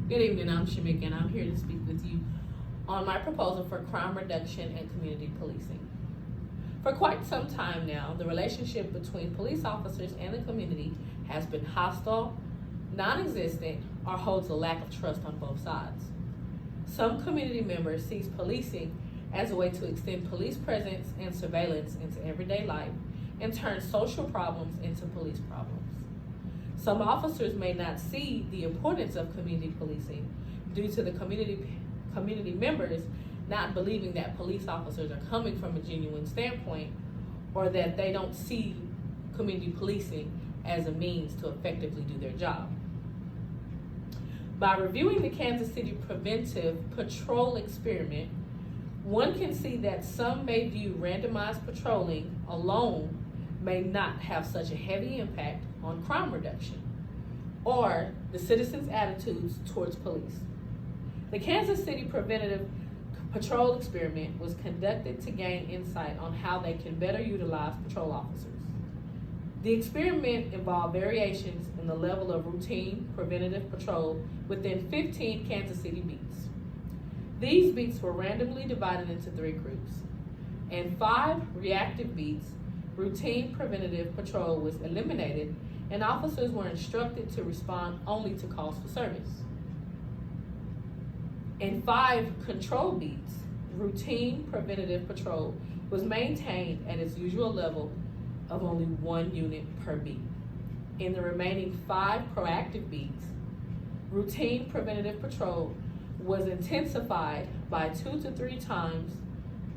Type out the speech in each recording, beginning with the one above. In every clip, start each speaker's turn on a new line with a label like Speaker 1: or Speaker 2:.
Speaker 1: Good evening, I'm Shamika, and I'm here to speak with you on my proposal for crime reduction and community policing. For quite some time now, the relationship between police officers and the community has been hostile, non-existent, or holds a lack of trust on both sides. Some community members see policing as a way to extend police presence and surveillance into everyday life and turn social problems into police problems. Some officers may not see the importance of community policing due to the community members not believing that police officers are coming from a genuine standpoint, or that they don't see community policing as a means to effectively do their job. By reviewing the Kansas City Preventive Patrol Experiment, one can see that some may view randomized patrolling alone may not have such a heavy impact on crime reduction or the citizens' attitudes towards police. The Kansas City Preventive Patrol Experiment was conducted to gain insight on how they can better utilize patrol officers. The experiment involved variations in the level of routine preventative patrol within 15 Kansas City beats. These beats were randomly divided into 3 groups. In 5 reactive beats, routine preventative patrol was eliminated and officers were instructed to respond only to calls for service. In 5 control beats, routine preventative patrol was maintained at its usual level of only 1 unit per beat. In the remaining 5 proactive beats, routine preventative patrol was intensified by 2 to 3 times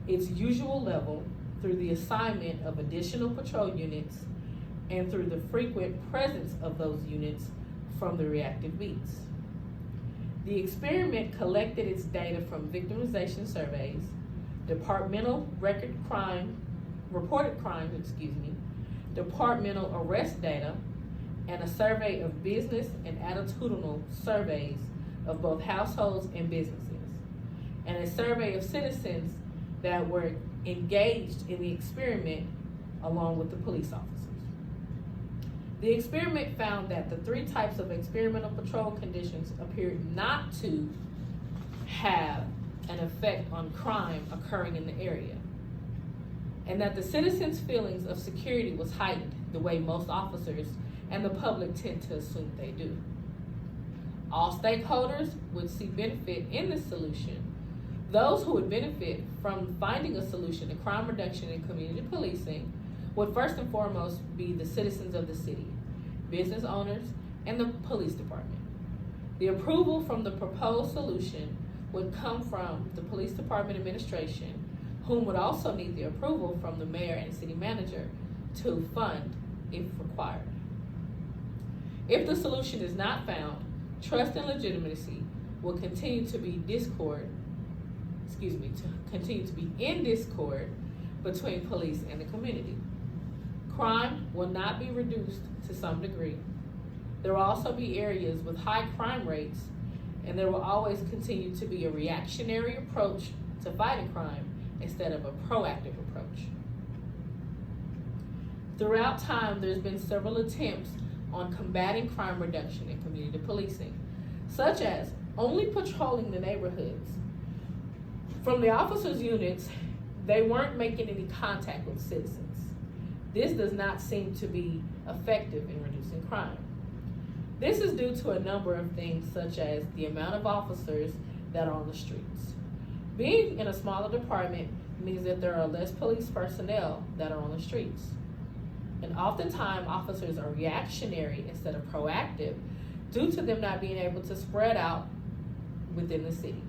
Speaker 1: its usual level through the assignment of additional patrol units and through the frequent presence of those units from the reactive beats. The experiment collected its data from victimization surveys, departmental reported crimes, departmental arrest data, and a survey of business and attitudinal surveys of both households and businesses, and a survey of citizens that were engaged in the experiment along with the police officers. The experiment found that the 3 types of experimental patrol conditions appeared not to have an effect on crime occurring in the area, and that the citizens' feelings of security was heightened the way most officers and the public tend to assume they do. All stakeholders would see benefit in this solution. Those who would benefit from finding a solution to crime reduction and community policing would first and foremost be the citizens of the city, business owners, and the police department. The approval from the proposed solution would come from the police department administration, whom would also need the approval from the mayor and city manager to fund if required. If the solution is not found, trust and legitimacy will continue to be in discord between police and the community. Crime will not be reduced to some degree. There will also be areas with high crime rates, and there will always continue to be a reactionary approach to fighting crime instead of a proactive approach. Throughout time, there's been several attempts on combating crime reduction and community policing, such as only patrolling the neighborhoods. From the officers' units, they weren't making any contact with citizens. This does not seem to be effective in reducing crime. This is due to a number of things, such as the amount of officers that are on the streets. Being in a smaller department means that there are less police personnel that are on the streets. And oftentimes, officers are reactionary instead of proactive due to them not being able to spread out within the city.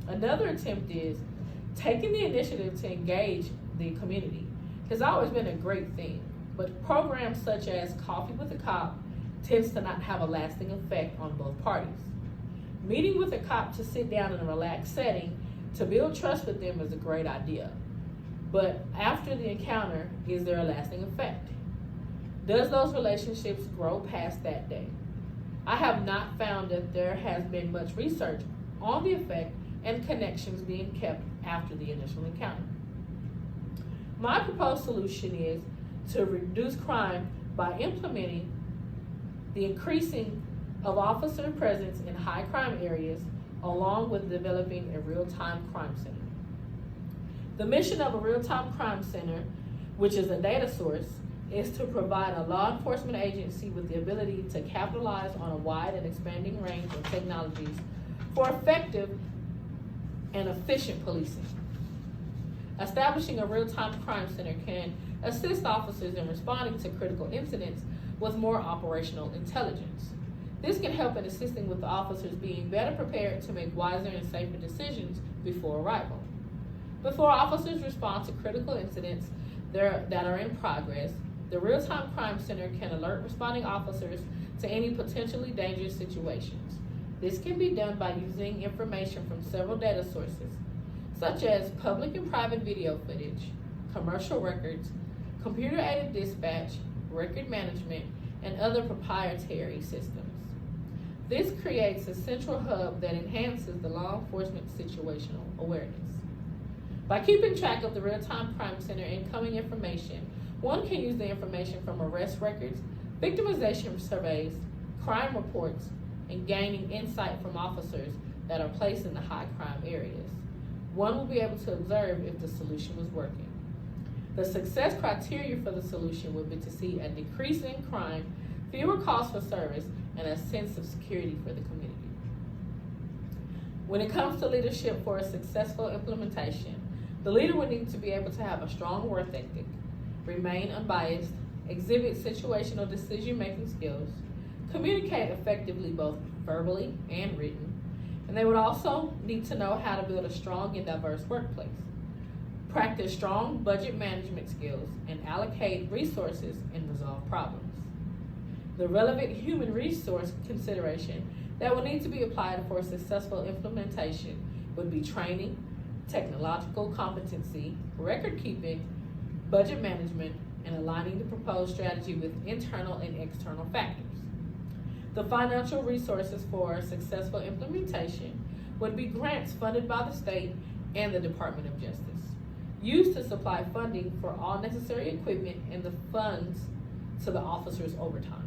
Speaker 1: Another attempt is taking the initiative to engage the community. Has always been a great thing, but programs such as Coffee with a Cop tends to not have a lasting effect on both parties. Meeting with a cop to sit down in a relaxed setting to build trust with them is a great idea. But after the encounter, is there a lasting effect? Does those relationships grow past that day? I have not found that there has been much research on the effect and connections being kept after the initial encounter. My proposed solution is to reduce crime by implementing the increasing of officer presence in high crime areas, along with developing a real-time crime center. The mission of a real-time crime center, which is a data source, is to provide a law enforcement agency with the ability to capitalize on a wide and expanding range of technologies for effective and efficient policing. Establishing a real-time crime center can assist officers in responding to critical incidents with more operational intelligence. This can help in assisting with the officers being better prepared to make wiser and safer decisions before arrival. Before officers respond to critical incidents that are in progress, the Real-Time Crime Center can alert responding officers to any potentially dangerous situations. This can be done by using information from several data sources, such as public and private video footage, commercial records, computer-aided dispatch, record management, and other proprietary systems. This creates a central hub that enhances the law enforcement situational awareness. By keeping track of the Real-Time Crime Center incoming information, one can use the information from arrest records, victimization surveys, crime reports, and gaining insight from officers that are placed in the high crime areas. One will be able to observe if the solution was working. The success criteria for the solution would be to see a decrease in crime, fewer calls for service, and a sense of security for the community. When it comes to leadership for a successful implementation, the leader would need to be able to have a strong work ethic, remain unbiased, exhibit situational decision-making skills, communicate effectively both verbally and written, and they would also need to know how to build a strong and diverse workplace, practice strong budget management skills, and allocate resources and resolve problems. The relevant human resource consideration that will need to be applied for successful implementation would be training, technological competency, record keeping, budget management, and aligning the proposed strategy with internal and external factors. The financial resources for successful implementation would be grants funded by the state and the Department of Justice, used to supply funding for all necessary equipment and the funds to the officers' overtime.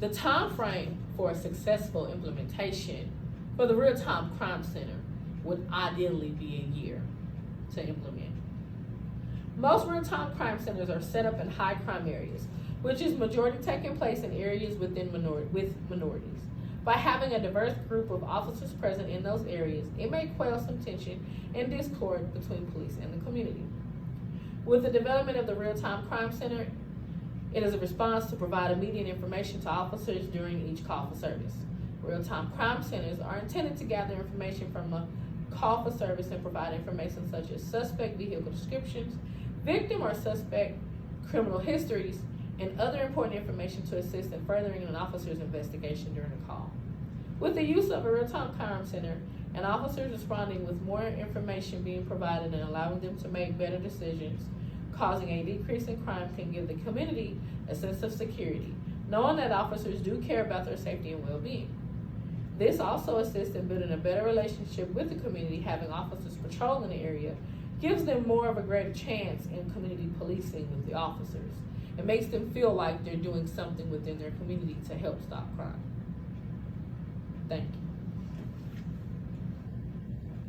Speaker 1: The time frame for a successful implementation for the Real-Time Crime Center would ideally be a year to implement. Most real-time crime centers are set up in high crime areas, which is majority taking place in areas with minorities. By having a diverse group of officers present in those areas, it may quell some tension and discord between police and the community. With the development of the Real-Time Crime Center, it is a response to provide immediate information to officers during each call for service. Real-time crime centers are intended to gather information from a call for service and provide information such as suspect vehicle descriptions, victim or suspect criminal histories, and other important information to assist in furthering an officer's investigation during a call. With the use of a real-time crime center and officers responding with more information being provided and allowing them to make better decisions, causing a decrease in crime can give the community a sense of security, knowing that officers do care about their safety and well-being. This also assists in building a better relationship with the community. Having officers patrolling the area gives them more of a greater chance in community policing with the officers. It makes them feel like they're doing something within their community to help stop crime. Thank you.